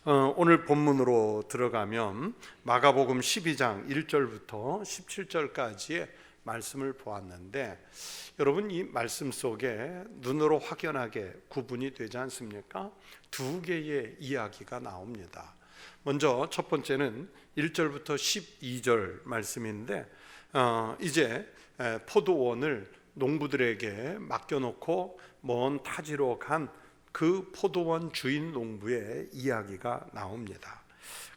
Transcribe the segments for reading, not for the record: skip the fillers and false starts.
오늘 본문으로 들어가면 마가복음 12장 1절부터 17절까지의 말씀을 보았는데, 여러분 이 말씀 속에 눈으로 확연하게 구분이 되지 않습니까? 두 개의 이야기가 나옵니다. 먼저 첫 번째는 1절부터 12절 말씀인데, 이제 포도원을 농부들에게 맡겨놓고 먼 타지로 간 그 포도원 주인 농부의 이야기가 나옵니다.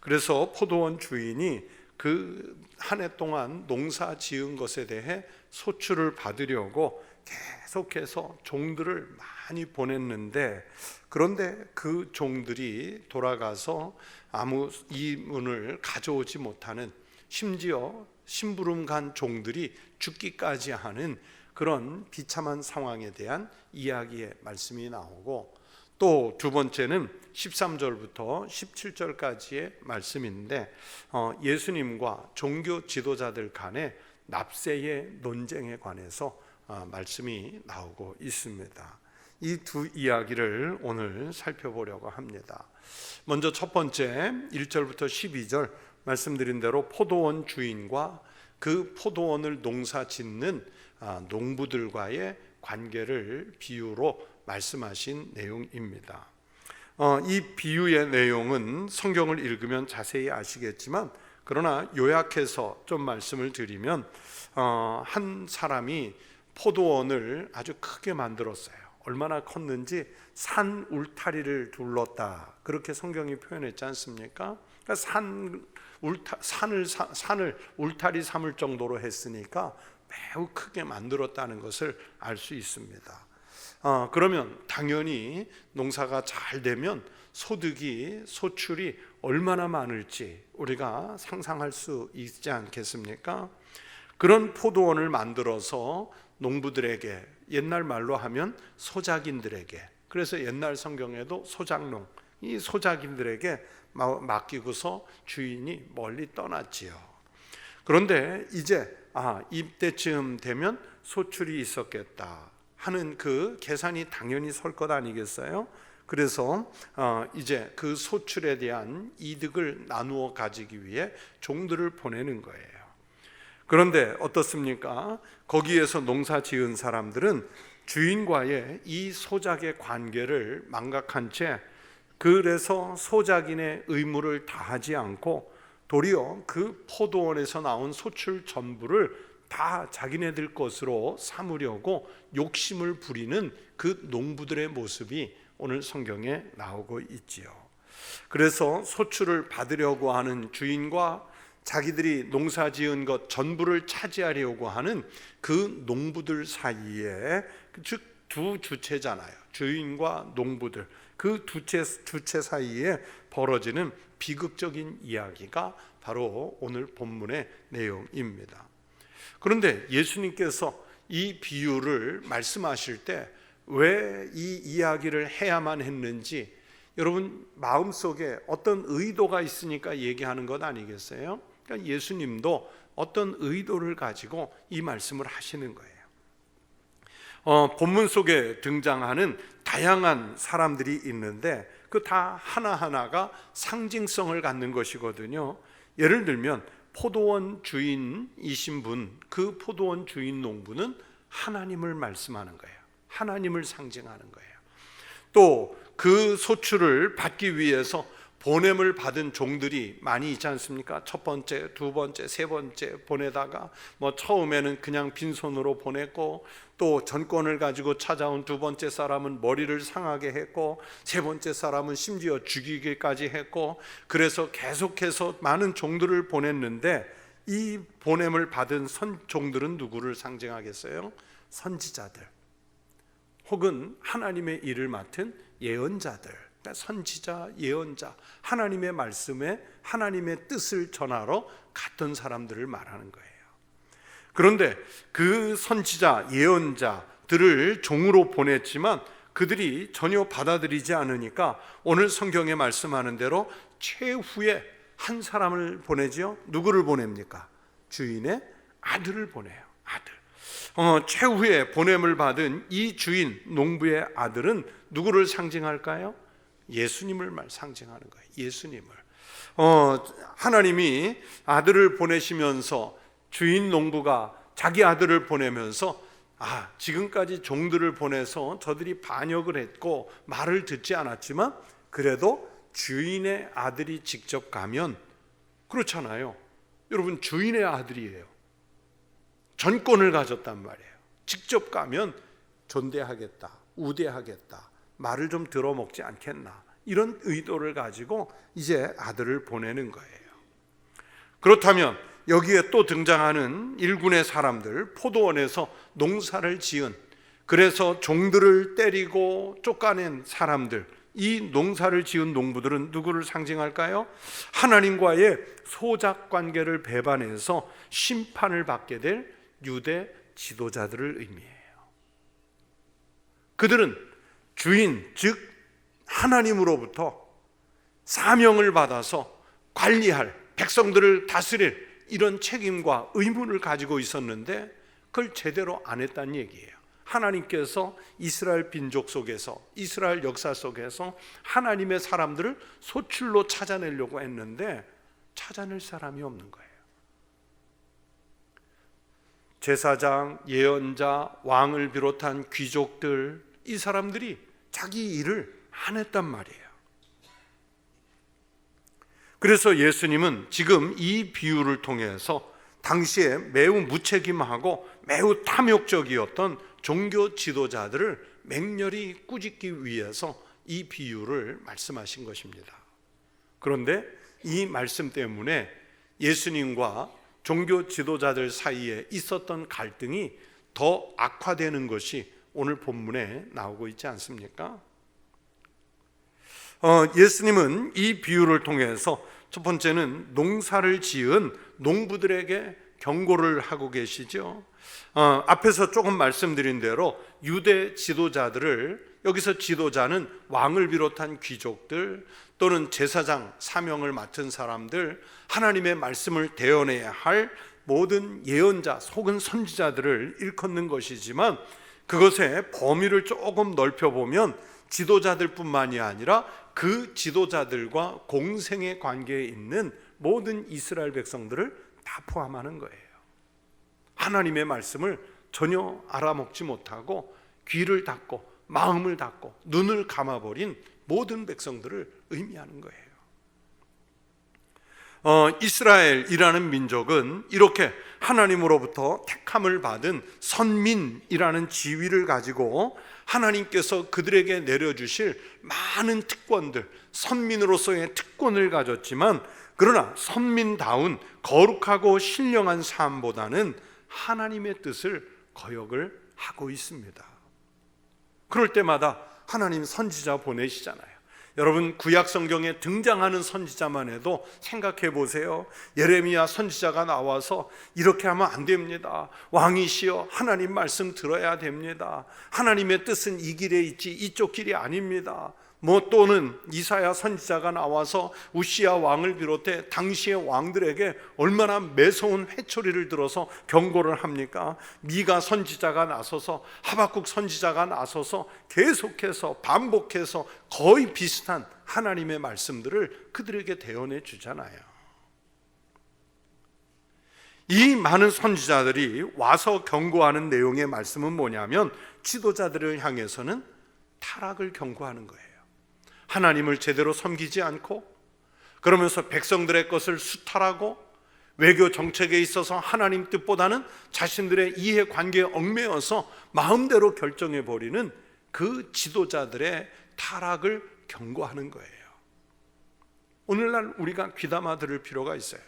그래서 포도원 주인이 그 한 해 동안 농사 지은 것에 대해 소출을 받으려고 계속해서 종들을 많이 보냈는데, 그런데 그 종들이 돌아가서 아무 이문을 가져오지 못하는, 심지어 심부름 간 종들이 죽기까지 하는 그런 비참한 상황에 대한 이야기의 말씀이 나오고, 또 두 번째는 13절부터 17절까지의 말씀인데, 예수님과 종교 지도자들 간의 납세의 논쟁에 관해서 말씀이 나오고 있습니다. 이 두 이야기를 오늘 살펴보려고 합니다. 먼저 첫 번째 1절부터 12절 말씀드린 대로 포도원 주인과 그 포도원을 농사 짓는 농부들과의 관계를 비유로 말씀하신 내용입니다. 이 비유의 내용은 성경을 읽으면 자세히 아시겠지만, 그러나 요약해서 좀 말씀을 드리면, 한 사람이 포도원을 아주 크게 만들었어요. 얼마나 컸는지 산 울타리를 둘렀다, 그렇게 성경이 표현했지 않습니까? 그러니까 산을 울타리 삼을 정도로 했으니까 매우 크게 만들었다는 것을 알 수 있습니다. 그러면 당연히 농사가 잘 되면 소출이 얼마나 많을지 우리가 상상할 수 있지 않겠습니까? 그런 포도원을 만들어서 농부들에게, 옛날 말로 하면 소작인들에게, 그래서 옛날 성경에도 소작농, 이 소작인들에게 맡기고서 주인이 멀리 떠났지요. 그런데 이제 이때쯤 되면 소출이 있었겠다 하는 그 계산이 당연히 설 것 아니겠어요? 그래서 이제 그 소출에 대한 이득을 나누어 가지기 위해 종들을 보내는 거예요. 그런데 어떻습니까? 거기에서 농사 지은 사람들은 주인과의 이 소작의 관계를 망각한 채, 그래서 소작인의 의무를 다하지 않고 도리어 그 포도원에서 나온 소출 전부를 다 자기네들 것으로 삼으려고 욕심을 부리는 그 농부들의 모습이 오늘 성경에 나오고 있지요. 그래서 소출을 받으려고 하는 주인과 자기들이 농사 지은 것 전부를 차지하려고 하는 그 농부들 사이에, 즉 두 주체잖아요. 주인과 농부들, 그 주체 사이에 벌어지는 비극적인 이야기가 바로 오늘 본문의 내용입니다. 그런데 예수님께서 이 비유를 말씀하실 때 왜 이 이야기를 해야만 했는지, 여러분 마음속에 어떤 의도가 있으니까 얘기하는 것 아니겠어요? 그러니까 예수님도 어떤 의도를 가지고 이 말씀을 하시는 거예요. 본문 속에 등장하는 다양한 사람들이 있는데 그 다 하나하나가 상징성을 갖는 것이거든요. 예를 들면 포도원 주인이신 분, 그 포도원 주인 농부는 하나님을 말씀하는 거예요. 하나님을 상징하는 거예요. 또 그 소출을 받기 위해서 보냄을 받은 종들이 많이 있지 않습니까? 첫 번째, 두 번째, 세 번째 보내다가 처음에는 그냥 빈손으로 보냈고, 또 전권을 가지고 찾아온 두 번째 사람은 머리를 상하게 했고, 세 번째 사람은 심지어 죽이기까지 했고, 그래서 계속해서 많은 종들을 보냈는데, 이 보냄을 받은 종들은 누구를 상징하겠어요? 선지자들, 혹은 하나님의 일을 맡은 예언자들, 그러니까 선지자, 예언자, 하나님의 말씀에 하나님의 뜻을 전하러 갔던 사람들을 말하는 거예요. 그런데 그 선지자, 예언자들을 종으로 보냈지만 그들이 전혀 받아들이지 않으니까 오늘 성경에 말씀하는 대로 최후에 한 사람을 보내지요. 누구를 보냅니까? 주인의 아들을 보내요. 아들. 최후에 보냄을 받은 이 주인 농부의 아들은 누구를 상징할까요? 예수님을 상징하는 거예요. 예수님을. 하나님이 아들을 보내시면서 주인 농부가 자기 아들을 보내면서 지금까지 종들을 보내서 저들이 반역을 했고 말을 듣지 않았지만 그래도 주인의 아들이 직접 가면 그렇잖아요. 여러분, 주인의 아들이에요. 전권을 가졌단 말이에요. 직접 가면 존대하겠다, 우대하겠다, 말을 좀 들어먹지 않겠나, 이런 의도를 가지고 이제 아들을 보내는 거예요. 그렇다면 여기에 또 등장하는 일군의 사람들, 포도원에서 농사를 지은, 그래서 종들을 때리고 쫓아낸 사람들, 이 농사를 지은 농부들은 누구를 상징할까요? 하나님과의 소작 관계를 배반해서 심판을 받게 될 유대 지도자들을 의미해요. 그들은 주인, 즉 하나님으로부터 사명을 받아서 관리할, 백성들을 다스릴 이런 책임과 의무를 가지고 있었는데 그걸 제대로 안 했다는 얘기예요. 하나님께서 이스라엘 민족 속에서, 이스라엘 역사 속에서 하나님의 사람들을 소출로 찾아내려고 했는데 찾아낼 사람이 없는 거예요. 제사장, 예언자, 왕을 비롯한 귀족들, 이 사람들이 자기 일을 안 했단 말이에요. 그래서 예수님은 지금 이 비유를 통해서 당시에 매우 무책임하고 매우 탐욕적이었던 종교 지도자들을 맹렬히 꾸짖기 위해서 이 비유를 말씀하신 것입니다. 그런데 이 말씀 때문에 예수님과 종교 지도자들 사이에 있었던 갈등이 더 악화되는 것이 오늘 본문에 나오고 있지 않습니까? 예수님은 이 비유를 통해서 첫 번째는 농사를 지은 농부들에게 경고를 하고 계시죠. 앞에서 조금 말씀드린 대로 유대 지도자들을, 여기서 지도자는 왕을 비롯한 귀족들 또는 제사장, 사명을 맡은 사람들, 하나님의 말씀을 대언해야 할 모든 예언자 혹은 선지자들을 일컫는 것이지만 그것의 범위를 조금 넓혀보면 지도자들뿐만이 아니라 그 지도자들과 공생의 관계에 있는 모든 이스라엘 백성들을 다 포함하는 거예요. 하나님의 말씀을 전혀 알아먹지 못하고 귀를 닫고 마음을 닫고 눈을 감아버린 모든 백성들을 의미하는 거예요. 이스라엘이라는 민족은 이렇게 하나님으로부터 택함을 받은 선민이라는 지위를 가지고 하나님께서 그들에게 내려주실 많은 특권들, 선민으로서의 특권을 가졌지만 그러나 선민다운 거룩하고 신령한 삶보다는 하나님의 뜻을 거역을 하고 있습니다. 그럴 때마다 하나님 선지자 보내시잖아요. 여러분, 구약 성경에 등장하는 선지자만 해도 생각해 보세요. 예레미야 선지자가 나와서 이렇게 하면 안 됩니다. 왕이시여, 하나님 말씀 들어야 됩니다. 하나님의 뜻은 이 길에 있지 이쪽 길이 아닙니다. 또는 이사야 선지자가 나와서 우시야 왕을 비롯해 당시의 왕들에게 얼마나 매서운 회초리를 들어서 경고를 합니까? 미가 선지자가 나서서, 하박국 선지자가 나서서 계속해서 반복해서 거의 비슷한 하나님의 말씀들을 그들에게 대언해 주잖아요. 이 많은 선지자들이 와서 경고하는 내용의 말씀은 뭐냐면 지도자들을 향해서는 타락을 경고하는 거예요. 하나님을 제대로 섬기지 않고 그러면서 백성들의 것을 수탈하고 외교 정책에 있어서 하나님 뜻보다는 자신들의 이해관계에 얽매여서 마음대로 결정해버리는 그 지도자들의 타락을 경고하는 거예요. 오늘날 우리가 귀담아 들을 필요가 있어요.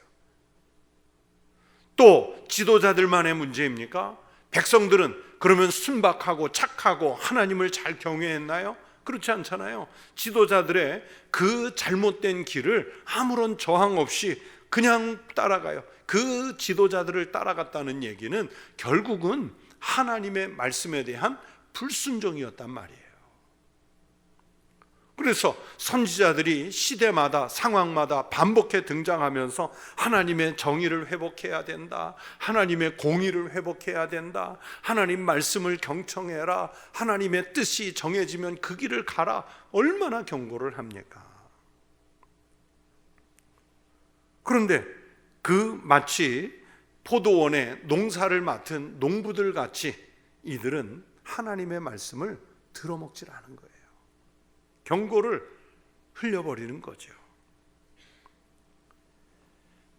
또 지도자들만의 문제입니까? 백성들은 그러면 순박하고 착하고 하나님을 잘 경외했나요? 그렇지 않잖아요. 지도자들의 그 잘못된 길을 아무런 저항 없이 그냥 따라가요. 그 지도자들을 따라갔다는 얘기는 결국은 하나님의 말씀에 대한 불순종이었단 말이에요. 그래서 선지자들이 시대마다 상황마다 반복해 등장하면서 하나님의 정의를 회복해야 된다, 하나님의 공의를 회복해야 된다, 하나님 말씀을 경청해라, 하나님의 뜻이 정해지면 그 길을 가라, 얼마나 경고를 합니까? 그런데 마치 포도원에 농사를 맡은 농부들 같이 이들은 하나님의 말씀을 들어먹질 않은 거예요. 경고를 흘려버리는 거죠.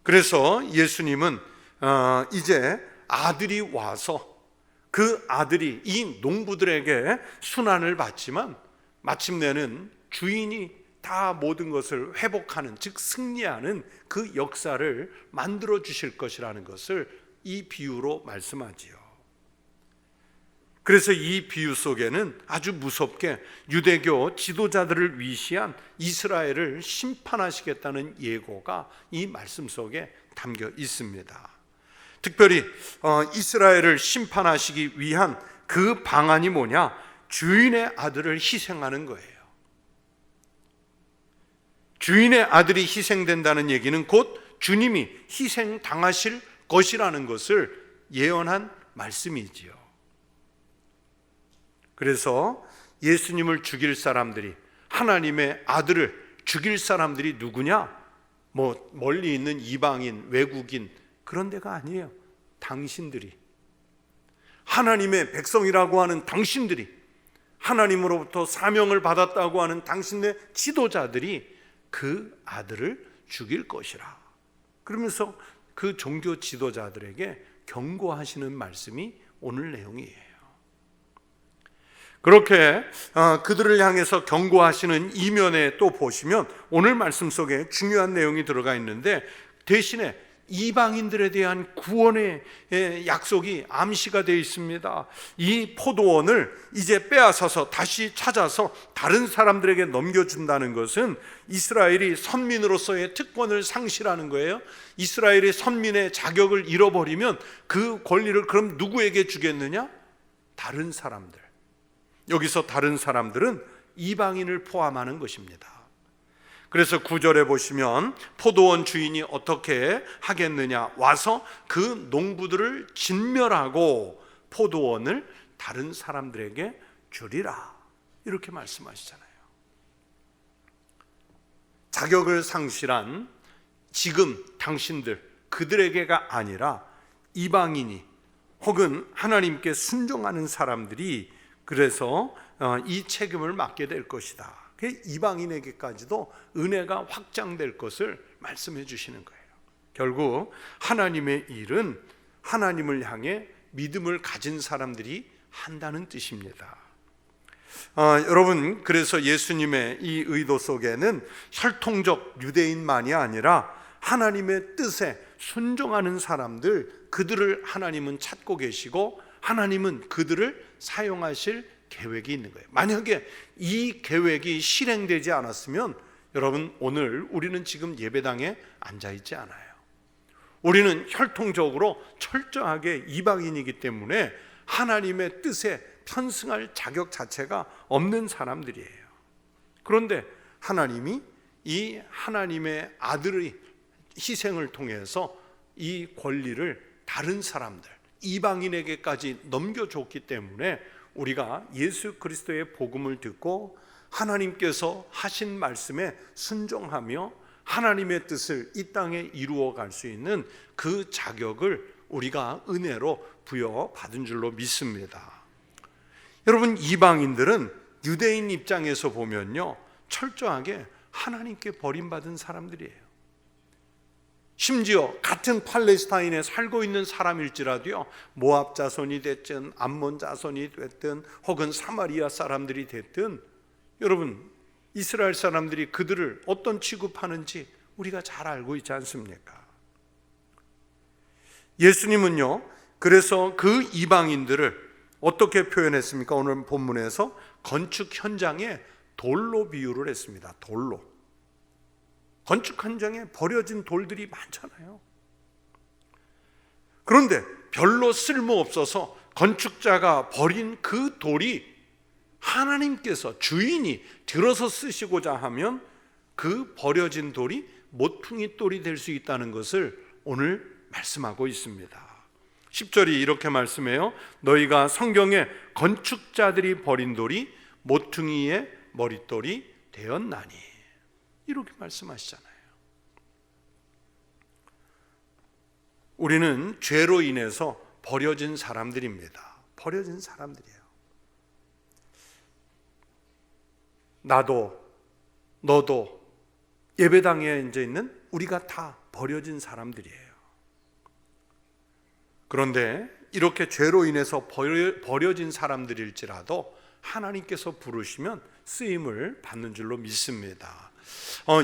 그래서 예수님은 이제 아들이 와서 그 아들이 이 농부들에게 순환을 받지만 마침내는 주인이 다 모든 것을 회복하는, 즉 승리하는 그 역사를 만들어 주실 것이라는 것을 이 비유로 말씀하지요. 그래서 이 비유 속에는 아주 무섭게 유대교 지도자들을 위시한 이스라엘을 심판하시겠다는 예고가 이 말씀 속에 담겨 있습니다. 특별히 이스라엘을 심판하시기 위한 그 방안이 뭐냐? 주인의 아들을 희생하는 거예요. 주인의 아들이 희생된다는 얘기는 곧 주님이 희생당하실 것이라는 것을 예언한 말씀이지요. 그래서 예수님을 죽일 사람들이, 하나님의 아들을 죽일 사람들이 누구냐? 멀리 있는 이방인, 외국인, 그런 데가 아니에요. 당신들이, 하나님의 백성이라고 하는 당신들이, 하나님으로부터 사명을 받았다고 하는 당신의 지도자들이 그 아들을 죽일 것이라. 그러면서 그 종교 지도자들에게 경고하시는 말씀이 오늘 내용이에요. 그렇게 그들을 향해서 경고하시는 이면에 또 보시면 오늘 말씀 속에 중요한 내용이 들어가 있는데, 대신에 이방인들에 대한 구원의 약속이 암시가 되어 있습니다. 이 포도원을 이제 빼앗아서 다시 찾아서 다른 사람들에게 넘겨준다는 것은 이스라엘이 선민으로서의 특권을 상실하는 거예요. 이스라엘이 선민의 자격을 잃어버리면 그 권리를 그럼 누구에게 주겠느냐? 다른 사람들. 여기서 다른 사람들은 이방인을 포함하는 것입니다. 그래서 9절에 보시면 포도원 주인이 어떻게 하겠느냐? 와서 그 농부들을 진멸하고 포도원을 다른 사람들에게 주리라, 이렇게 말씀하시잖아요. 자격을 상실한 지금 당신들, 그들에게가 아니라 이방인이 혹은 하나님께 순종하는 사람들이 그래서 이 책임을 맡게 될 것이다. 이방인에게까지도 은혜가 확장될 것을 말씀해 주시는 거예요. 결국 하나님의 일은 하나님을 향해 믿음을 가진 사람들이 한다는 뜻입니다. 여러분, 그래서 예수님의 이 의도 속에는 혈통적 유대인만이 아니라 하나님의 뜻에 순종하는 사람들, 그들을 하나님은 찾고 계시고 하나님은 그들을 사용하실 계획이 있는 거예요. 만약에 이 계획이 실행되지 않았으면 여러분, 오늘 우리는 지금 예배당에 앉아있지 않아요. 우리는 혈통적으로 철저하게 이방인이기 때문에 하나님의 뜻에 편승할 자격 자체가 없는 사람들이에요. 그런데 하나님이 이 하나님의 아들의 희생을 통해서 이 권리를 다른 사람들, 이방인에게까지 넘겨줬기 때문에 우리가 예수 그리스도의 복음을 듣고 하나님께서 하신 말씀에 순종하며 하나님의 뜻을 이 땅에 이루어 갈 수 있는 그 자격을 우리가 은혜로 부여받은 줄로 믿습니다. 여러분, 이방인들은 유대인 입장에서 보면요, 철저하게 하나님께 버림받은 사람들이에요. 심지어 같은 팔레스타인에 살고 있는 사람일지라도요, 모압 자손이 됐든 암몬 자손이 됐든 혹은 사마리아 사람들이 됐든, 여러분, 이스라엘 사람들이 그들을 어떤 취급하는지 우리가 잘 알고 있지 않습니까? 예수님은요, 그래서 그 이방인들을 어떻게 표현했습니까? 오늘 본문에서 건축 현장에 돌로 비유를 했습니다. 돌로. 건축 현장에 버려진 돌들이 많잖아요. 그런데 별로 쓸모없어서 건축자가 버린 그 돌이 하나님께서 주인이 들어서 쓰시고자 하면 그 버려진 돌이 모퉁이 돌이 될 수 있다는 것을 오늘 말씀하고 있습니다. 10절이 이렇게 말씀해요. 너희가 성경에 건축자들이 버린 돌이 모퉁이의 머릿돌이 되었나니, 이렇게 말씀하시잖아요. 우리는 죄로 인해서 버려진 사람들입니다. 버려진 사람들이에요. 나도 너도 예배당에 앉아 있는 우리가 다 버려진 사람들이에요. 그런데 이렇게 죄로 인해서 버려진 사람들일지라도 하나님께서 부르시면 쓰임을 받는 줄로 믿습니다.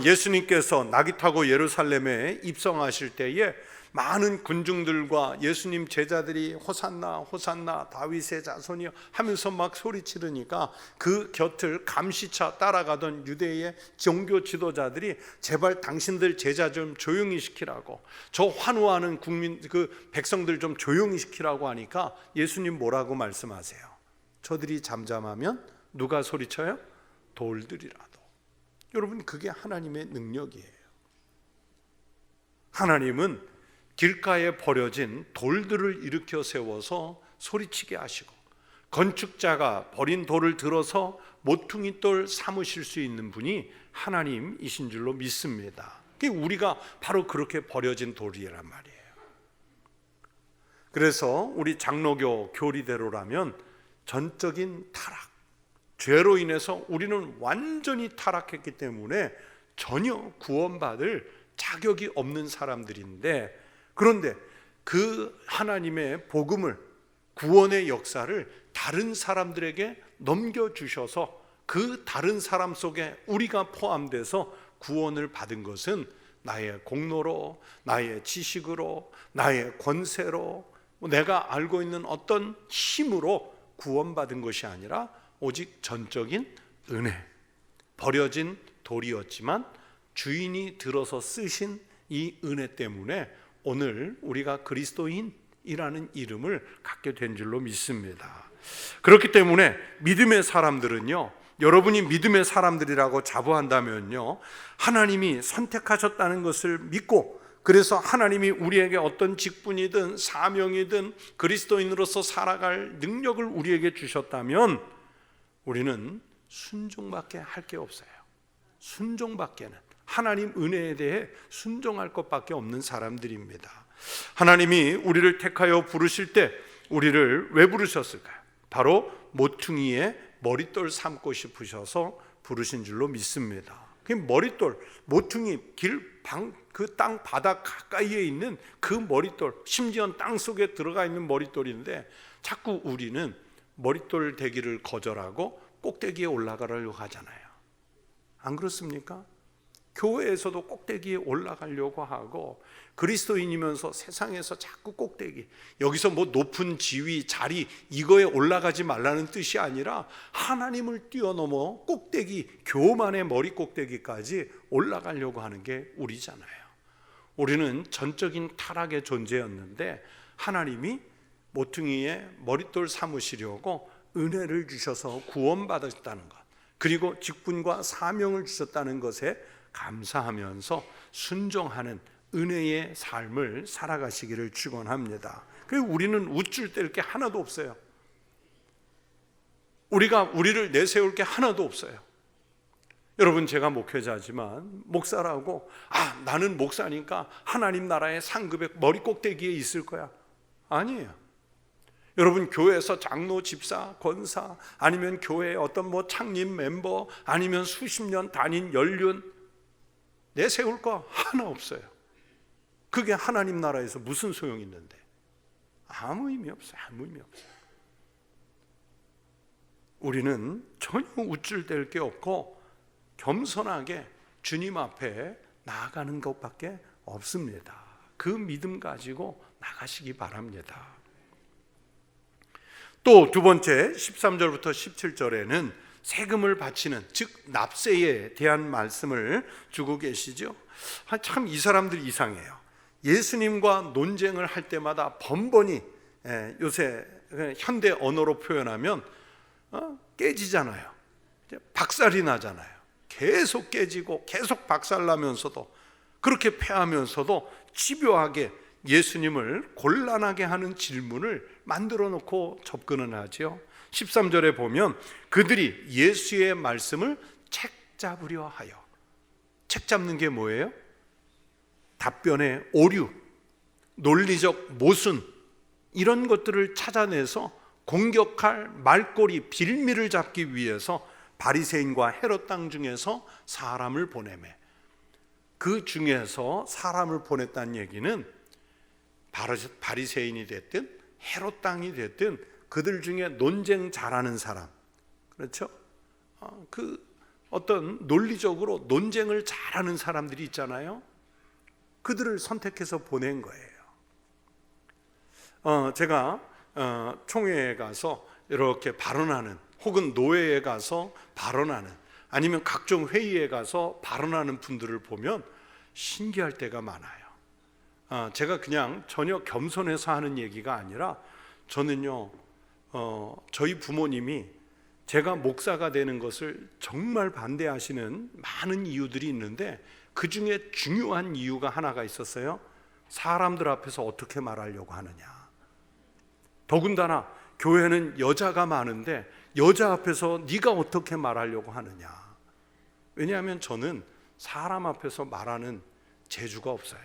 예수님께서 나귀 타고 예루살렘에 입성하실 때에 많은 군중들과 예수님 제자들이 호산나 호산나 다윗의 자손이여 하면서 막 소리치르니까 그 곁을 감시차 따라가던 유대의 종교 지도자들이 제발 당신들 제자 좀 조용히 시키라고, 저 환호하는 국민 그 백성들 좀 조용히 시키라고 하니까 예수님 뭐라고 말씀하세요? 저들이 잠잠하면 누가 소리쳐요? 돌들이라도. 여러분, 그게 하나님의 능력이에요. 하나님은 길가에 버려진 돌들을 일으켜 세워서 소리치게 하시고, 건축자가 버린 돌을 들어서 모퉁이 돌 삼으실 수 있는 분이 하나님이신 줄로 믿습니다. 우리가 바로 그렇게 버려진 돌이란 말이에요. 그래서 우리 장로교 교리대로라면 전적인 타락, 죄로 인해서 우리는 완전히 타락했기 때문에 전혀 구원받을 자격이 없는 사람들인데, 그런데 그 하나님의 복음을, 구원의 역사를 다른 사람들에게 넘겨주셔서 그 다른 사람 속에 우리가 포함돼서 구원을 받은 것은 나의 공로로, 나의 지식으로, 나의 권세로, 내가 알고 있는 어떤 힘으로 구원받은 것이 아니라 오직 전적인 은혜, 버려진 돌이었지만 주인이 들어서 쓰신 이 은혜 때문에 오늘 우리가 그리스도인이라는 이름을 갖게 된 줄로 믿습니다. 그렇기 때문에 믿음의 사람들은요, 여러분이 믿음의 사람들이라고 자부한다면요, 하나님이 선택하셨다는 것을 믿고, 그래서 하나님이 우리에게 어떤 직분이든 사명이든 그리스도인으로서 살아갈 능력을 우리에게 주셨다면 우리는 순종밖에 할 게 없어요. 순종밖에는, 하나님 은혜에 대해 순종할 것밖에 없는 사람들입니다. 하나님이 우리를 택하여 부르실 때 우리를 왜 부르셨을까요? 바로 모퉁이의 머릿돌 삼고 싶으셔서 부르신 줄로 믿습니다. 그 머릿돌, 모퉁이, 그 땅 바닥 가까이에 있는 그 머릿돌, 심지어 땅 속에 들어가 있는 머릿돌인데 자꾸 우리는 머릿돌 되기를 거절하고 꼭대기에 올라가려고 하잖아요. 안 그렇습니까? 교회에서도 꼭대기에 올라가려고 하고, 그리스도인이면서 세상에서 자꾸 꼭대기, 여기서 뭐 높은 지위, 자리 이거에 올라가지 말라는 뜻이 아니라 하나님을 뛰어넘어 꼭대기, 교만의 머리 꼭대기까지 올라가려고 하는 게 우리잖아요. 우리는 전적인 타락의 존재였는데 하나님이 모퉁이에 머릿돌 삼으시려고 은혜를 주셔서 구원받았다는 것, 그리고 직분과 사명을 주셨다는 것에 감사하면서 순종하는 은혜의 삶을 살아가시기를 축원합니다. 그리고 우리는 우쭐댈 게 하나도 없어요. 우리가 우리를 내세울 게 하나도 없어요. 여러분, 제가 목회자지만 목사라고 나는 목사니까 하나님 나라의 상급의 머리 꼭대기에 있을 거야. 아니에요. 여러분, 교회에서 장로, 집사, 권사, 아니면 교회의 어떤 창립 멤버, 아니면 수십 년 다닌 연륜, 내세울 거 하나 없어요. 그게 하나님 나라에서 무슨 소용이 있는데? 아무 의미 없어요. 아무 의미 없어요. 우리는 전혀 우쭐댈 게 없고 겸손하게 주님 앞에 나아가는 것밖에 없습니다. 그 믿음 가지고 나가시기 바랍니다. 또 두 번째 13절부터 17절에는 세금을 바치는, 즉 납세에 대한 말씀을 주고 계시죠. 참 이 사람들 이상해요. 예수님과 논쟁을 할 때마다 번번이, 요새 현대 언어로 표현하면 깨지잖아요. 박살이 나잖아요. 계속 깨지고 계속 박살나면서도, 그렇게 패하면서도 집요하게 예수님을 곤란하게 하는 질문을 만들어 놓고 접근을 하죠. 13절에 보면 그들이 예수의 말씀을 책잡으려 하여. 책잡는 게 뭐예요? 답변의 오류, 논리적 모순, 이런 것들을 찾아내서 공격할 말꼬리, 빌미를 잡기 위해서 바리새인과 헤롯 땅 중에서 사람을 보내매. 그 중에서 사람을 보냈다는 얘기는 바리새인이 됐든 헤롯 땅이 됐든 그들 중에 논쟁 잘하는 사람, 그렇죠? 그 어떤 논리적으로 논쟁을 잘하는 사람들이 있잖아요. 그들을 선택해서 보낸 거예요. 제가 총회에 가서 이렇게 발언하는, 혹은 노회에 가서 발언하는, 아니면 각종 회의에 가서 발언하는 분들을 보면 신기할 때가 많아요. 제가 그냥 전혀 겸손해서 하는 얘기가 아니라, 저는요 저희 부모님이 제가 목사가 되는 것을 정말 반대하시는 많은 이유들이 있는데, 그 중에 중요한 이유가 하나가 있었어요. 사람들 앞에서 어떻게 말하려고 하느냐. 더군다나 교회는 여자가 많은데 여자 앞에서 네가 어떻게 말하려고 하느냐. 왜냐하면 저는 사람 앞에서 말하는 재주가 없어요.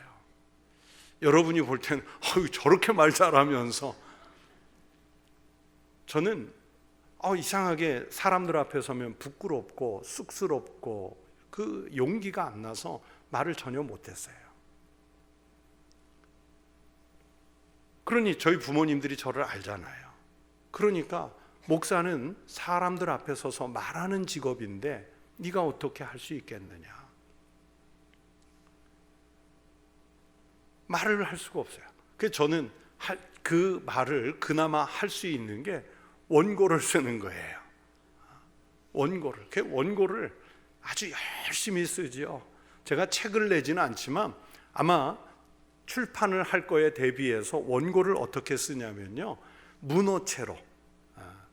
여러분이 볼 때는 저렇게 말 잘하면서, 저는 이상하게 사람들 앞에 서면 부끄럽고 쑥스럽고 그 용기가 안 나서 말을 전혀 못했어요. 그러니 저희 부모님들이 저를 알잖아요. 그러니까 목사는 사람들 앞에 서서 말하는 직업인데 네가 어떻게 할 수 있겠느냐. 말을 할 수가 없어요. 그래서 저는 그 말을 그나마 할 수 있는 게 원고를 쓰는 거예요. 원고를 아주 열심히 쓰죠. 제가 책을 내지는 않지만 아마 출판을 할 거에 대비해서 원고를 어떻게 쓰냐면요, 문어체로,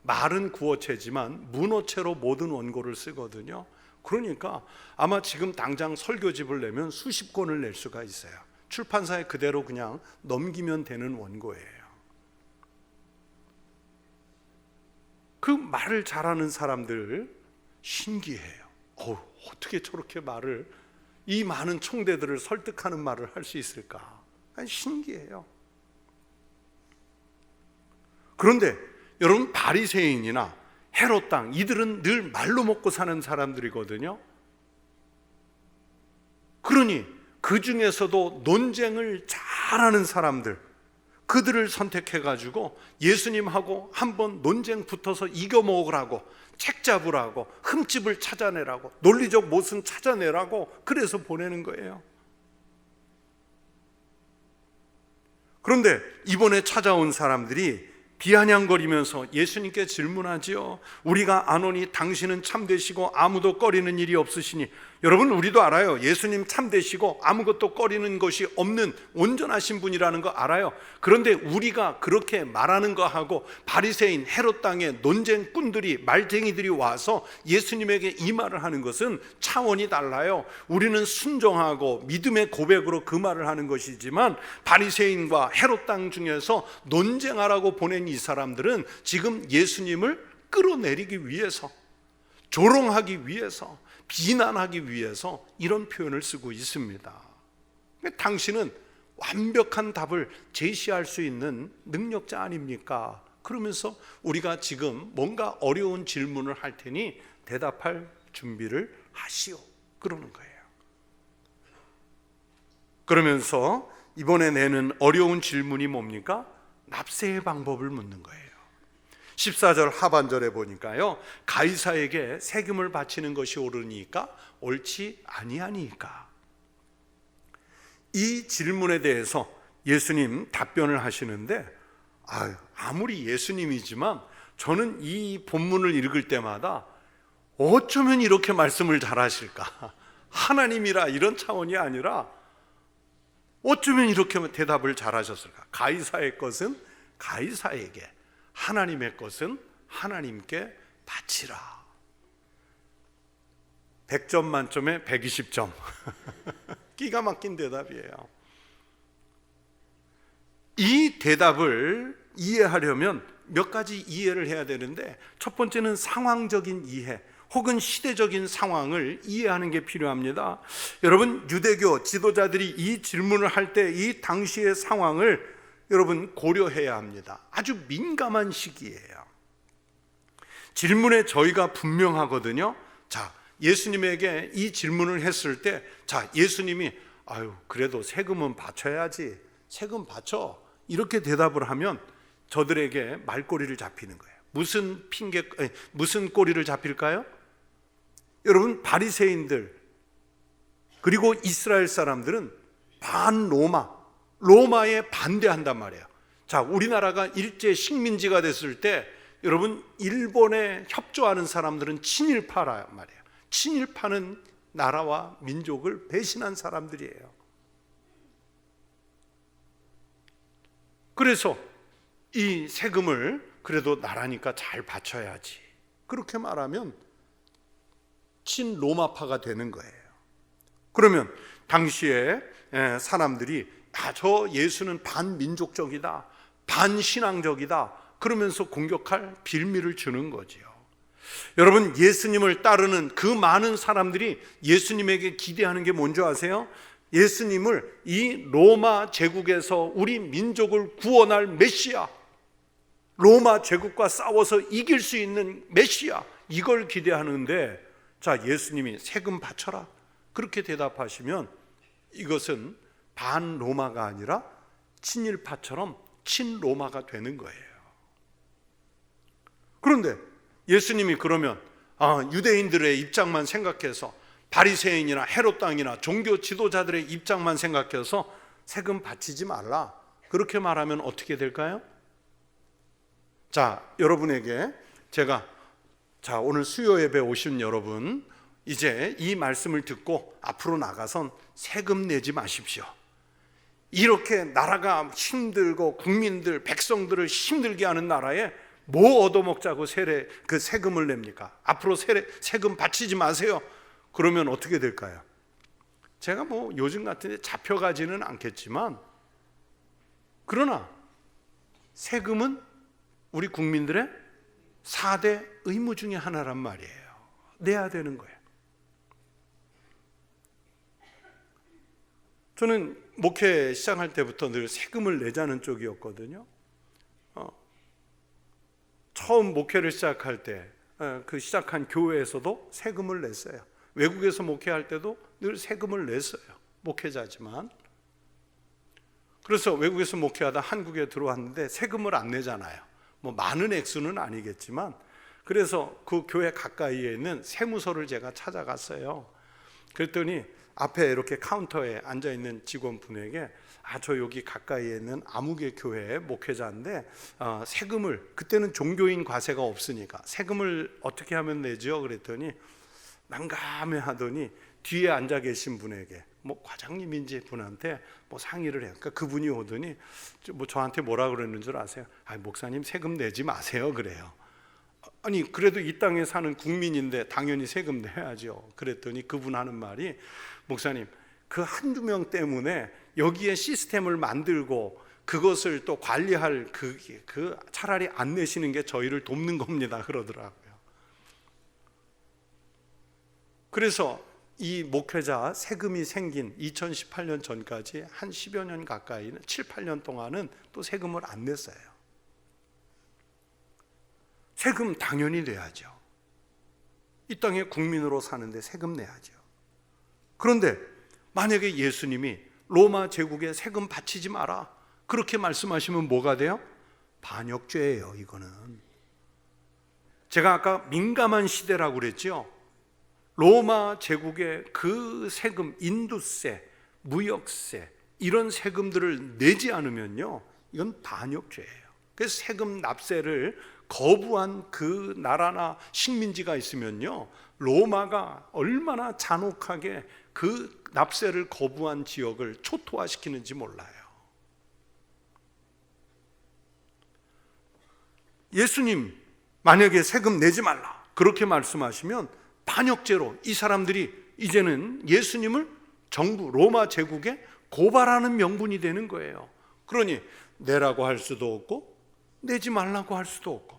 말은 구어체지만 문어체로 모든 원고를 쓰거든요. 그러니까 아마 지금 당장 설교집을 내면 수십 권을 낼 수가 있어요. 출판사에 그대로 그냥 넘기면 되는 원고예요. 그 말을 잘하는 사람들 신기해요. 어떻게 저렇게 말을, 이 많은 총대들을 설득하는 말을 할 수 있을까? 신기해요. 그런데 여러분, 바리새인이나 헤롯 땅, 이들은 늘 말로 먹고 사는 사람들이거든요. 그러니 그 중에서도 논쟁을 잘하는 사람들, 그들을 선택해가지고 예수님하고 한번 논쟁 붙어서 이겨먹으라고, 책 잡으라고, 흠집을 찾아내라고, 논리적 모순 찾아내라고 그래서 보내는 거예요. 그런데 이번에 찾아온 사람들이 비아냥거리면서 예수님께 질문하지요. 우리가 아노니 당신은 참되시고 아무도 꺼리는 일이 없으시니. 여러분, 우리도 알아요. 예수님 참되시고 아무것도 꺼리는 것이 없는 온전하신 분이라는 거 알아요. 그런데 우리가 그렇게 말하는 거하고 바리새인 헤롯 땅의 논쟁꾼들이, 말쟁이들이 와서 예수님에게 이 말을 하는 것은 차원이 달라요. 우리는 순종하고 믿음의 고백으로 그 말을 하는 것이지만, 바리새인과 헤롯 땅 중에서 논쟁하라고 보낸 이 사람들은 지금 예수님을 끌어내리기 위해서, 조롱하기 위해서, 비난하기 위해서 이런 표현을 쓰고 있습니다. 당신은 완벽한 답을 제시할 수 있는 능력자 아닙니까? 그러면서 우리가 지금 뭔가 어려운 질문을 할 테니 대답할 준비를 하시오, 그러는 거예요. 그러면서 이번에 내는 어려운 질문이 뭡니까? 납세의 방법을 묻는 거예요. 14절 하반절에 보니까요, 가이사에게 세금을 바치는 것이 옳으니까 옳지 아니하니까. 이 질문에 대해서 예수님 답변을 하시는데, 아무리 예수님이지만 저는 이 본문을 읽을 때마다 어쩌면 이렇게 말씀을 잘하실까, 하나님이라 이런 차원이 아니라 어쩌면 이렇게 대답을 잘하셨을까. 가이사의 것은 가이사에게, 하나님의 것은 하나님께 바치라. 100점 만점에 120점. 기가 막힌 대답이에요. 이 대답을 이해하려면 몇 가지 이해를 해야 되는데, 첫 번째는 상황적인 이해 혹은 시대적인 상황을 이해하는 게 필요합니다. 여러분, 유대교 지도자들이 이 질문을 할 때 이 당시의 상황을 여러분 고려해야 합니다. 아주 민감한 시기예요. 질문에 저희가 분명하거든요. 자, 예수님에게 이 질문을 했을 때, 자, 예수님이 아유, 그래도 세금은 바쳐야지, 세금 바쳐, 이렇게 대답을 하면 저들에게 말꼬리를 잡히는 거예요. 무슨 꼬리를 잡힐까요? 여러분, 바리새인들 그리고 이스라엘 사람들은 로마에 반대한단 말이에요. 자, 우리나라가 일제 식민지가 됐을 때 여러분, 일본에 협조하는 사람들은 친일파란 말이에요. 친일파는 나라와 민족을 배신한 사람들이에요. 그래서 이 세금을 그래도 나라니까 잘 바쳐야지, 그렇게 말하면 친로마파가 되는 거예요. 그러면 당시에 사람들이 저 예수는 반민족적이다, 반신앙적이다, 그러면서 공격할 빌미를 주는 거지요. 여러분, 예수님을 따르는 그 많은 사람들이 예수님에게 기대하는 게 뭔지 아세요? 예수님을 이 로마 제국에서 우리 민족을 구원할 메시아, 로마 제국과 싸워서 이길 수 있는 메시아, 이걸 기대하는데, 자, 예수님이 세금 바쳐라, 그렇게 대답하시면 이것은 반로마가 아니라 친일파처럼 친로마가 되는 거예요. 그런데 예수님이 그러면 유대인들의 입장만 생각해서, 바리새인이나 헤롯 당이나 종교 지도자들의 입장만 생각해서 세금 바치지 말라, 그렇게 말하면 어떻게 될까요? 자, 여러분에게 제가, 자, 오늘 수요 예배 오신 여러분, 이제 이 말씀을 듣고 앞으로 나가선 세금 내지 마십시오. 이렇게 나라가 힘들고 국민들, 백성들을 힘들게 하는 나라에 뭐 얻어먹자고 세금을 냅니까? 앞으로 세금 바치지 마세요. 그러면 어떻게 될까요? 제가 뭐 요즘 같은 데 잡혀가지는 않겠지만, 그러나 세금은 우리 국민들의 4대 의무 중에 하나란 말이에요. 내야 되는 거예요. 저는 목회 시작할 때부터 늘 세금을 내자는 쪽이었거든요. 처음 목회를 시작할 때 그 시작한 교회에서도 세금을 냈어요. 외국에서 목회할 때도 늘 세금을 냈어요. 목회자지만. 그래서 외국에서 목회하다 한국에 들어왔는데 세금을 안 내잖아요. 뭐 많은 액수는 아니겠지만, 그래서 그 교회 가까이에 있는 세무서를 제가 찾아갔어요. 그랬더니 앞에 이렇게 카운터에 앉아있는 직원분에게 저 여기 가까이에 있는 아무개 교회 목회자인데 세금을, 그때는 종교인 과세가 없으니까 세금을 어떻게 하면 내죠? 그랬더니 난감해 하더니 뒤에 앉아 계신 분에게, 뭐 과장님인지 분한테 뭐 상의를 해요. 그러니까 그분이 오더니 뭐 저한테 뭐라 그러는 줄 아세요? 목사님 세금 내지 마세요, 그래요. 아니, 그래도 이 땅에 사는 국민인데 당연히 세금 내야죠. 그랬더니 그분 하는 말이, 목사님, 그 한두 명 때문에 여기에 시스템을 만들고 그것을 또 관리할 그 차라리 안 내시는 게 저희를 돕는 겁니다, 그러더라고요. 그래서 이 목회자 세금이 생긴 2018년 전까지 한 10여 년 가까이는, 7, 8년 동안은 또 세금을 안 냈어요. 세금 당연히 내야죠. 이 땅에 국민으로 사는데 세금 내야죠. 그런데 만약에 예수님이 로마 제국에 세금 바치지 마라, 그렇게 말씀하시면 뭐가 돼요? 반역죄예요, 이거는. 제가 아까 민감한 시대라고 그랬죠. 로마 제국의 그 세금, 인두세, 무역세, 이런 세금들을 내지 않으면요, 이건 반역죄예요. 그래서 세금 납세를 거부한 그 나라나 식민지가 있으면요, 로마가 얼마나 잔혹하게 그 납세를 거부한 지역을 초토화시키는지 몰라요. 예수님 만약에 세금 내지 말라, 그렇게 말씀하시면 반역죄로 이 사람들이 이제는 예수님을 정부 로마 제국에 고발하는 명분이 되는 거예요. 그러니 내라고 할 수도 없고 내지 말라고 할 수도 없고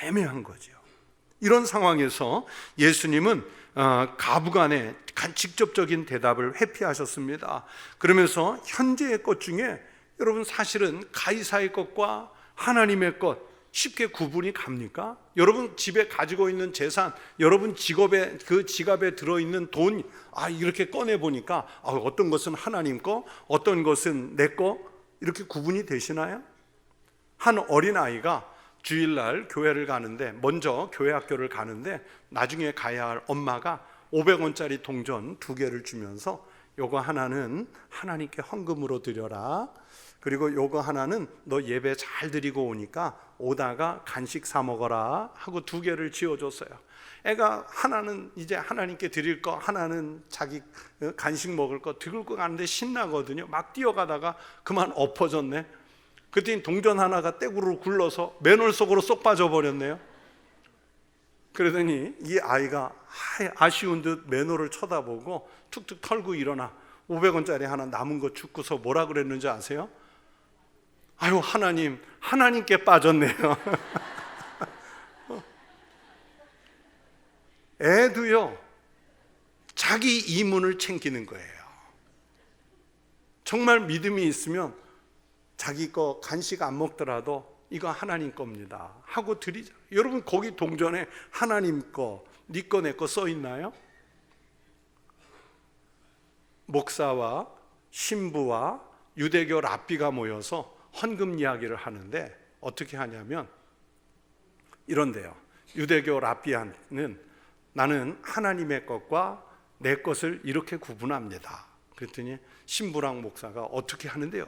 애매한 거죠. 이런 상황에서 예수님은 가부간의 직접적인 대답을 회피하셨습니다. 그러면서 현재의 것 중에 여러분 사실은 가이사의 것과 하나님의 것 쉽게 구분이 갑니까? 여러분 집에 가지고 있는 재산, 여러분 지갑에 들어있는 돈 이렇게 꺼내 보니까 어떤 것은 하나님 거, 어떤 것은 내 거, 이렇게 구분이 되시나요? 한 어린아이가 주일날 교회를 가는데, 먼저 교회 학교를 가는데 나중에 가야 할 엄마가 500원짜리 동전 2개를 주면서 요거 하나는 하나님께 헌금으로 드려라, 그리고 요거 하나는 너 예배 잘 드리고 오니까 오다가 간식 사 먹어라 하고 2개를 지어줬어요. 애가 하나는 이제 하나님께 드릴 거, 하나는 자기 간식 먹을 거 들고 가는데 신나거든요. 막 뛰어가다가 그만 엎어졌네. 그랬더니 동전 하나가 떼구르 굴러서 맨홀 속으로 쏙 빠져버렸네요. 그러더니 이 아이가 아쉬운 듯 맨홀을 쳐다보고 툭툭 털고 일어나 500원짜리 하나 남은 거 줍고서 뭐라 그랬는지 아세요? 아유, 하나님께 빠졌네요. 애도요, 자기 이문을 챙기는 거예요. 정말 믿음이 있으면 자기 거 간식 안 먹더라도 이거 하나님 겁니다 하고 드리자. 여러분 거기 동전에 하나님 거, 네 거, 내 거 써 있나요? 목사와 신부와 유대교 랍비가 모여서 헌금 이야기를 하는데 어떻게 하냐면 이런데요. 유대교 랍비는 나는 하나님의 것과 내 것을 이렇게 구분합니다. 그랬더니 신부랑 목사가 어떻게 하는데요?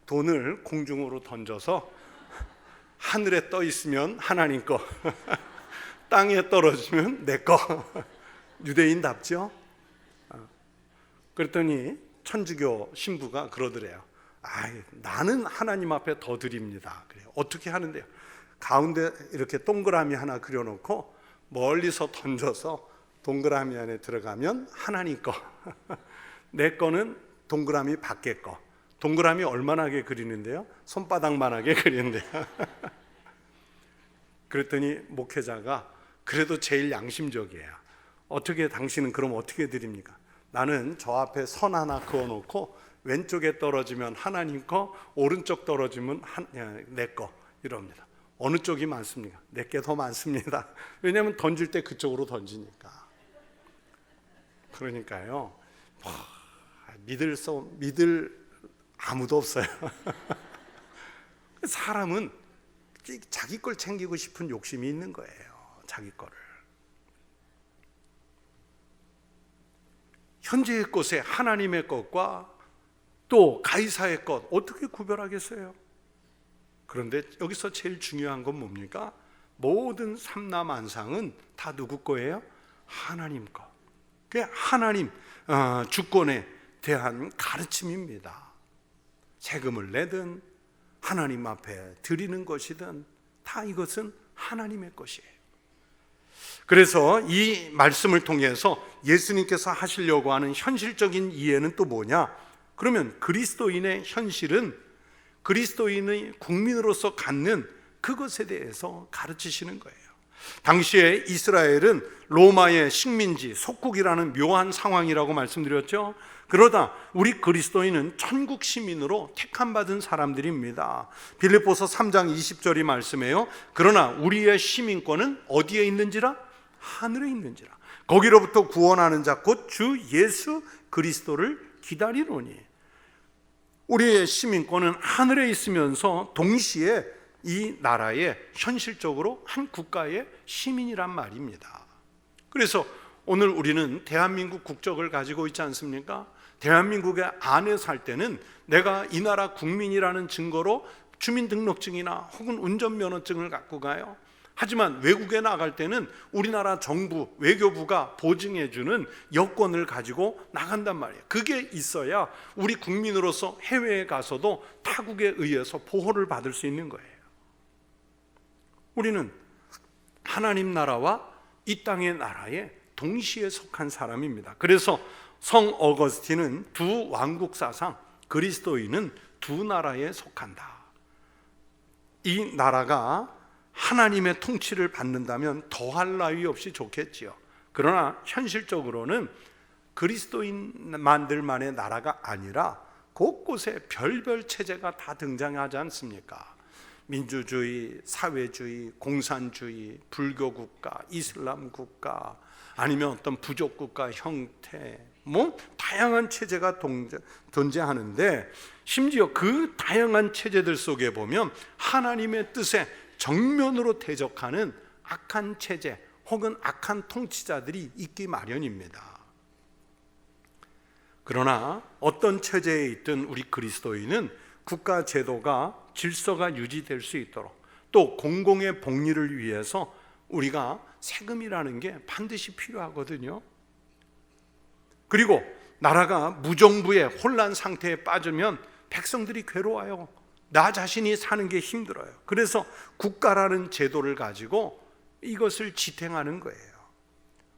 돈을 공중으로 던져서 하늘에 떠 있으면 하나님 거, 땅에 떨어지면 내 거. 유대인답죠? 그랬더니 천주교 신부가 그러더래요. 나는 하나님 앞에 더 드립니다. 그래요. 어떻게 하는데요? 가운데 이렇게 동그라미 하나 그려놓고 멀리서 던져서 동그라미 안에 들어가면 하나님 거, 내 거는 동그라미 밖에 거. 동그라미 얼마나게 그리는데요? 손바닥만하게 그리는데요. 그랬더니 목회자가 그래도 제일 양심적이에요. 어떻게, 당신은 그럼 어떻게 드립니까? 나는 저 앞에 선 하나 그어놓고 왼쪽에 떨어지면 하나님 거, 오른쪽 떨어지면 내 거, 이럽니다. 어느 쪽이 많습니까? 내게 더 많습니다. 왜냐하면 던질 때 그쪽으로 던지니까. 그러니까요, 믿을 아무도 없어요. 사람은 자기 걸 챙기고 싶은 욕심이 있는 거예요. 자기 거를. 현재의 것에 하나님의 것과 또 가이사의 것 어떻게 구별하겠어요? 그런데 여기서 제일 중요한 건 뭡니까? 모든 삼라만상은 다 누구 거예요? 하나님 거. 그게 하나님 주권에 대한 가르침입니다. 세금을 내든 하나님 앞에 드리는 것이든 다 이것은 하나님의 것이에요. 그래서 이 말씀을 통해서 예수님께서 하시려고 하는 현실적인 이해는 또 뭐냐? 그러면 그리스도인의 현실은 그리스도인의 국민으로서 갖는 그것에 대해서 가르치시는 거예요. 당시에 이스라엘은 로마의 식민지, 속국이라는 묘한 상황이라고 말씀드렸죠. 그러다 우리 그리스도인은 천국 시민으로 택함받은 사람들입니다. 빌립보서 3장 20절이 말씀해요. 그러나 우리의 시민권은 어디에 있는지라? 하늘에 있는지라. 거기로부터 구원하는 자 곧 주 예수 그리스도를 기다리노니. 우리의 시민권은 하늘에 있으면서 동시에 이 나라의 현실적으로 한 국가의 시민이란 말입니다. 그래서 오늘 우리는 대한민국 국적을 가지고 있지 않습니까? 대한민국의 안에 살 때는 내가 이 나라 국민이라는 증거로 주민등록증이나 혹은 운전면허증을 갖고 가요. 하지만 외국에 나갈 때는 우리나라 정부, 외교부가 보증해주는 여권을 가지고 나간단 말이에요. 그게 있어야 우리 국민으로서 해외에 가서도 타국에 의해서 보호를 받을 수 있는 거예요. 우리는 하나님 나라와 이 땅의 나라에 동시에 속한 사람입니다. 그래서 성 어거스틴은 두 왕국 사상, 그리스도인은 두 나라에 속한다. 이 나라가 하나님의 통치를 받는다면 더할 나위 없이 좋겠지요. 그러나 현실적으로는 그리스도인만들만의 나라가 아니라 곳곳에 별별 체제가 다 등장하지 않습니까? 민주주의, 사회주의, 공산주의, 불교 국가, 이슬람 국가, 아니면 어떤 부족 국가 형태, 다양한 체제가 존재하는데, 심지어 그 다양한 체제들 속에 보면 하나님의 뜻에 정면으로 대적하는 악한 체제 혹은 악한 통치자들이 있기 마련입니다. 그러나 어떤 체제에 있든 우리 그리스도인은 국가 제도가 질서가 유지될 수 있도록, 또 공공의 복리를 위해서 우리가 세금이라는 게 반드시 필요하거든요. 그리고 나라가 무정부의 혼란 상태에 빠지면 백성들이 괴로워요. 나 자신이 사는 게 힘들어요. 그래서 국가라는 제도를 가지고 이것을 지탱하는 거예요.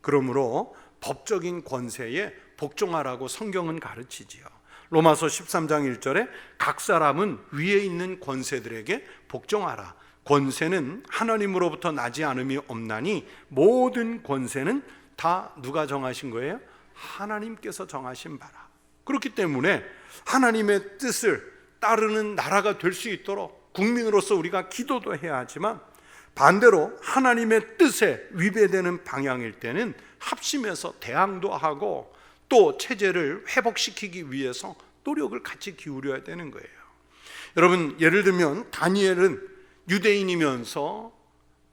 그러므로 법적인 권세에 복종하라고 성경은 가르치지요. 로마서 13장 1절에 각 사람은 위에 있는 권세들에게 복종하라. 권세는 하나님으로부터 나지 않음이 없나니 모든 권세는 다 누가 정하신 거예요? 하나님께서 정하신 바라. 그렇기 때문에 하나님의 뜻을 따르는 나라가 될 수 있도록 국민으로서 우리가 기도도 해야 하지만, 반대로 하나님의 뜻에 위배되는 방향일 때는 합심해서 대항도 하고 또 체제를 회복시키기 위해서 노력을 같이 기울여야 되는 거예요. 여러분, 예를 들면 다니엘은 유대인이면서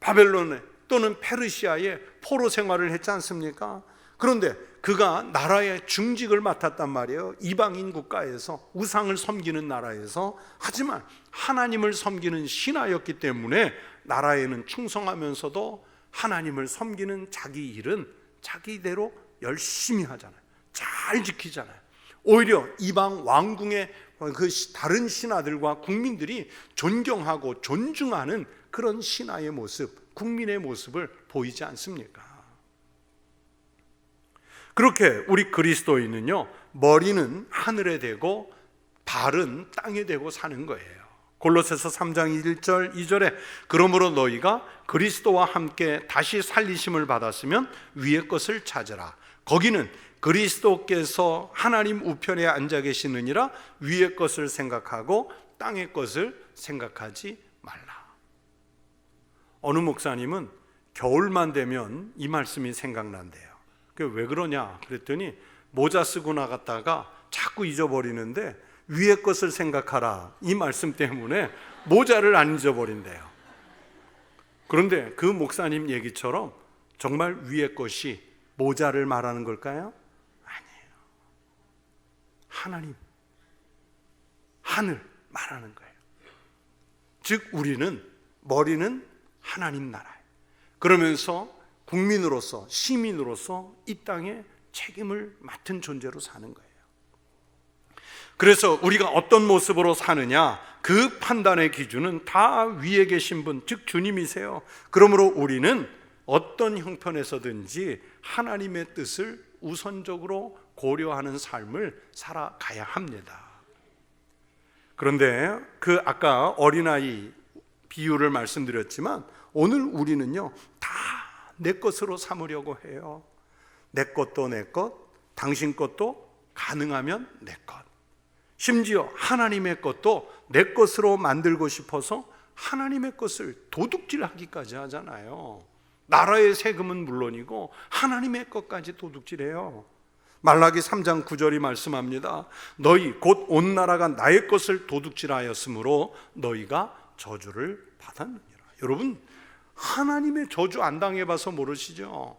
바벨론에 또는 페르시아에 포로 생활을 했지 않습니까? 그런데 그가 나라의 중직을 맡았단 말이에요. 이방인 국가에서, 우상을 섬기는 나라에서. 하지만 하나님을 섬기는 신하였기 때문에 나라에는 충성하면서도 하나님을 섬기는 자기 일은 자기대로 열심히 하잖아요. 잘 지키잖아요. 오히려 이방 왕궁의 그 다른 신하들과 국민들이 존경하고 존중하는 그런 신하의 모습, 국민의 모습을 보이지 않습니까? 그렇게 우리 그리스도인은요, 머리는 하늘에 대고 발은 땅에 대고 사는 거예요. 골로새서 3장 1절 2절에 그러므로 너희가 그리스도와 함께 다시 살리심을 받았으면 위의 것을 찾으라. 거기는 그리스도께서 하나님 우편에 앉아 계시느니라. 위의 것을 생각하고 땅의 것을 생각하지 말라. 어느 목사님은 겨울만 되면 이 말씀이 생각난대요. 왜 그러냐 그랬더니 모자 쓰고 나갔다가 자꾸 잊어버리는데 위의 것을 생각하라, 이 말씀 때문에 모자를 안 잊어버린대요. 그런데 그 목사님 얘기처럼 정말 위의 것이 모자를 말하는 걸까요? 아니에요. 하나님, 하늘 말하는 거예요. 즉 우리는 머리는 하나님 나라예요. 그러면서 국민으로서, 시민으로서 이 땅에 책임을 맡은 존재로 사는 거예요. 그래서 우리가 어떤 모습으로 사느냐, 그 판단의 기준은 다 위에 계신 분, 즉 주님이세요. 그러므로 우리는 어떤 형편에서든지 하나님의 뜻을 우선적으로 고려하는 삶을 살아가야 합니다. 그런데 그 아까 어린아이 비유를 말씀드렸지만 오늘 우리는요, 다 내 것으로 삼으려고 해요. 내 것도 내 것, 당신 것도 가능하면 내 것. 심지어 하나님의 것도 내 것으로 만들고 싶어서 하나님의 것을 도둑질하기까지 하잖아요. 나라의 세금은 물론이고 하나님의 것까지 도둑질해요. 말라기 3장 9절이 말씀합니다. 너희 곧 온 나라가 나의 것을 도둑질하였으므로 너희가 저주를 받았느니라. 여러분, 하나님의 저주 안 당해봐서 모르시죠?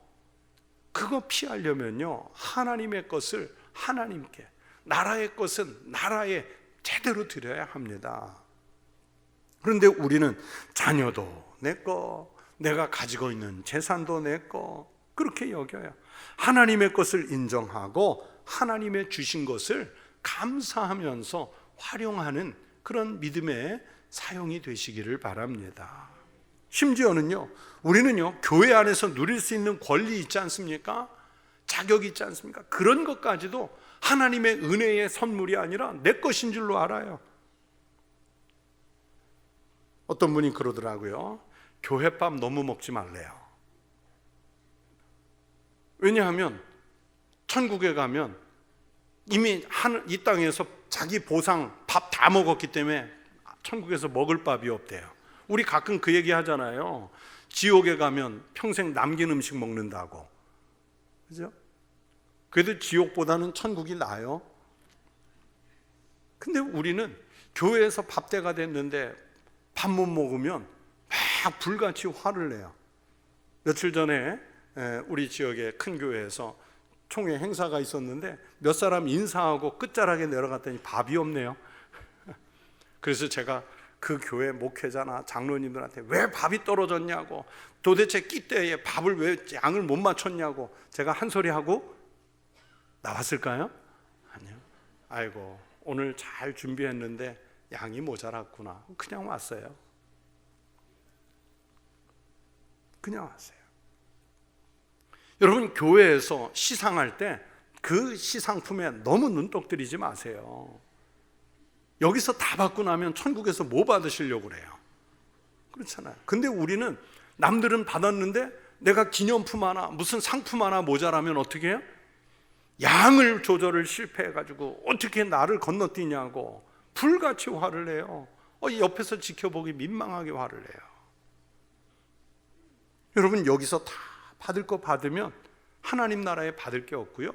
그거 피하려면요, 하나님의 것을 하나님께, 나라의 것은 나라에 제대로 드려야 합니다. 그런데 우리는 자녀도 내 거, 내가 가지고 있는 재산도 내 거, 그렇게 여겨요. 하나님의 것을 인정하고 하나님의 주신 것을 감사하면서 활용하는 그런 믿음의 사용이 되시기를 바랍니다. 심지어는요, 우리는요, 교회 안에서 누릴 수 있는 권리 있지 않습니까? 자격이 있지 않습니까? 그런 것까지도 하나님의 은혜의 선물이 아니라 내 것인 줄로 알아요. 어떤 분이 그러더라고요. 교회밥 너무 먹지 말래요. 왜냐하면 천국에 가면 이미 이 땅에서 자기 보상 밥 다 먹었기 때문에 천국에서 먹을 밥이 없대요. 우리 가끔 그 얘기 하잖아요. 지옥에 가면 평생 남긴 음식 먹는다고. 그죠? 그래도 지옥보다는 천국이 나아요. 근데 우리는 교회에서 밥때가 됐는데 밥 못 먹으면 막 불같이 화를 내요. 며칠 전에 우리 지역의 큰 교회에서 총회 행사가 있었는데 몇 사람 인사하고 끝자락에 내려갔더니 밥이 없네요. 그래서 제가 그 교회 목회자나 장로님들한테 왜 밥이 떨어졌냐고, 도대체 끼때에 밥을 왜 양을 못 맞췄냐고 제가 한 소리 하고 나왔을까요? 아니요. 아이고, 오늘 잘 준비했는데 양이 모자랐구나. 그냥 왔어요. 그냥 왔어요. 여러분, 교회에서 시상할 때 그 시상품에 너무 눈독 들이지 마세요. 여기서 다 받고 나면 천국에서 뭐 받으시려고 그래요? 그렇잖아요. 근데 우리는 남들은 받았는데 내가 기념품 하나, 무슨 상품 하나 모자라면 어떻게 해요? 양을 조절을 실패해가지고 어떻게 나를 건너뛰냐고 불같이 화를 내요. 옆에서 지켜보기 민망하게 화를 내요. 여러분, 여기서 다 받을 거 받으면 하나님 나라에 받을 게 없고요.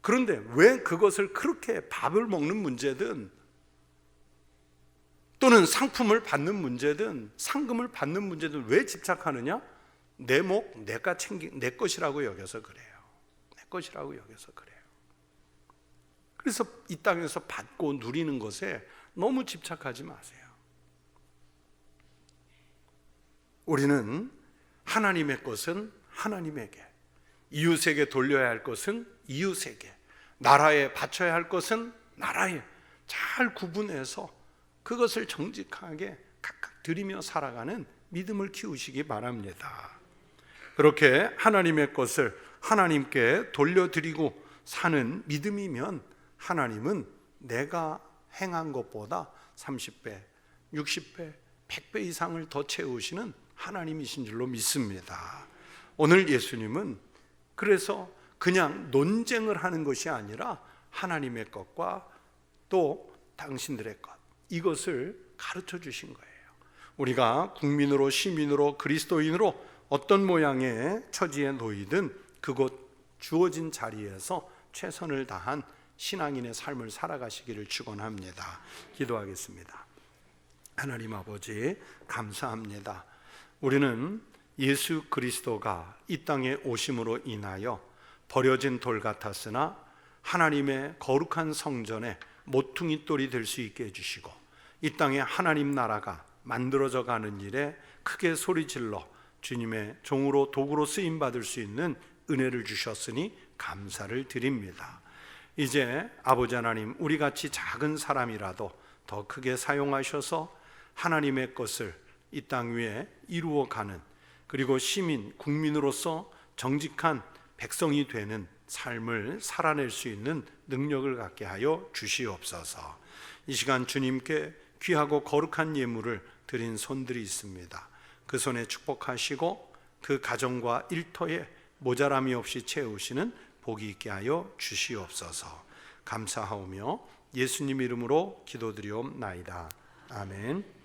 그런데 왜 그것을 그렇게 밥을 먹는 문제든 또는 상품을 받는 문제든 상금을 받는 문제든 왜 집착하느냐? 내 목, 내 것이라고 여겨서 그래요. 내 것이라고 여겨서 그래요. 그래서 이 땅에서 받고 누리는 것에 너무 집착하지 마세요. 우리는 하나님의 것은 하나님에게, 이웃에게 돌려야 할 것은 이웃에게, 나라에 바쳐야 할 것은 나라에 잘 구분해서 그것을 정직하게 각각 드리며 살아가는 믿음을 키우시기 바랍니다. 그렇게 하나님의 것을 하나님께 돌려드리고 사는 믿음이면 하나님은 내가 행한 것보다 30배, 60배, 100배 이상을 더 채우시는 하나님이신 줄로 믿습니다. 오늘 예수님은 그래서 그냥 논쟁을 하는 것이 아니라 하나님의 것과 또 당신들의 것, 이것을 가르쳐 주신 거예요. 우리가 국민으로, 시민으로, 그리스도인으로 어떤 모양의 처지에 놓이든 그곳 주어진 자리에서 최선을 다한 신앙인의 삶을 살아가시기를 축원합니다. 기도하겠습니다. 하나님 아버지, 감사합니다. 우리는 예수 그리스도가 이 땅에 오심으로 인하여 버려진 돌 같았으나 하나님의 거룩한 성전에 모퉁이 돌이 될 수 있게 해주시고 이 땅에 하나님 나라가 만들어져 가는 일에 크게 소리질러 주님의 종으로 도구로 쓰임받을 수 있는 은혜를 주셨으니 감사를 드립니다. 이제 아버지 하나님, 우리같이 작은 사람이라도 더 크게 사용하셔서 하나님의 것을 이 땅 위에 이루어가는, 그리고 시민, 국민으로서 정직한 백성이 되는 삶을 살아낼 수 있는 능력을 갖게 하여 주시옵소서. 이 시간 주님께 귀하고 거룩한 예물을 드린 손들이 있습니다. 그 손에 축복하시고 그 가정과 일터에 모자람이 없이 채우시는 복이 있게 하여 주시옵소서. 감사하오며 예수님 이름으로 기도드리옵나이다. 아멘.